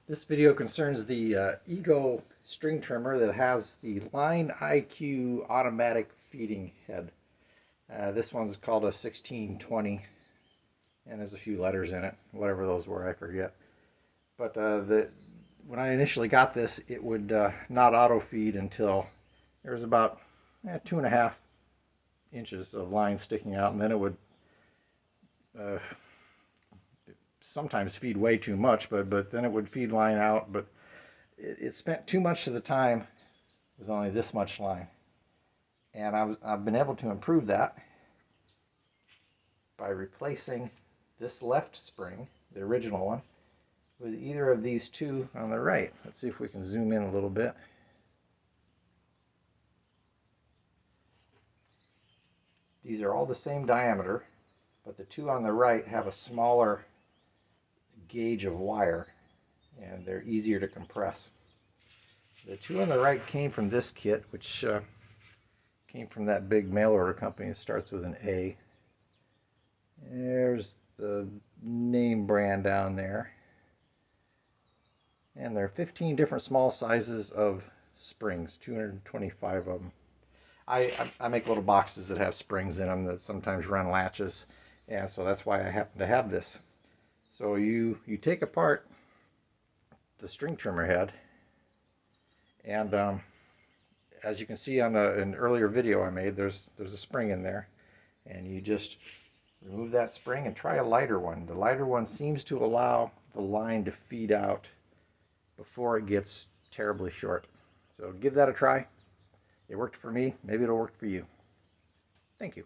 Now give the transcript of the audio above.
This video concerns the Ego string trimmer that has the Line IQ automatic feeding head. This one's called a 1620, and there's a few letters in it, whatever those were, I forget. But when I initially got this, it would not auto feed until there was about 2.5 inches of line sticking out, and then it would uh, sometimes feed way too much, but then it would feed line out, but it spent too much of the time with only this much line. And I've been able to improve that by replacing this left spring, the original one, with either of these two on the right. Let's see if we can zoom in a little bit. These are all the same diameter, but the two on the right have a smaller gauge of wire, and they're easier to compress. The two on the right came from this kit, which came from that big mail order company that starts with an A. There's the name brand down there. And there are 15 different small sizes of springs, 225 of them. I make little boxes that have springs in them that sometimes run latches, and so that's why I happen to have this. So you take apart the string trimmer head, and as you can see on an earlier video I made, there's a spring in there, and you just remove that spring and try a lighter one. The lighter one seems to allow the line to feed out before it gets terribly short. So give that a try. It worked for me. Maybe it'll work for you. Thank you.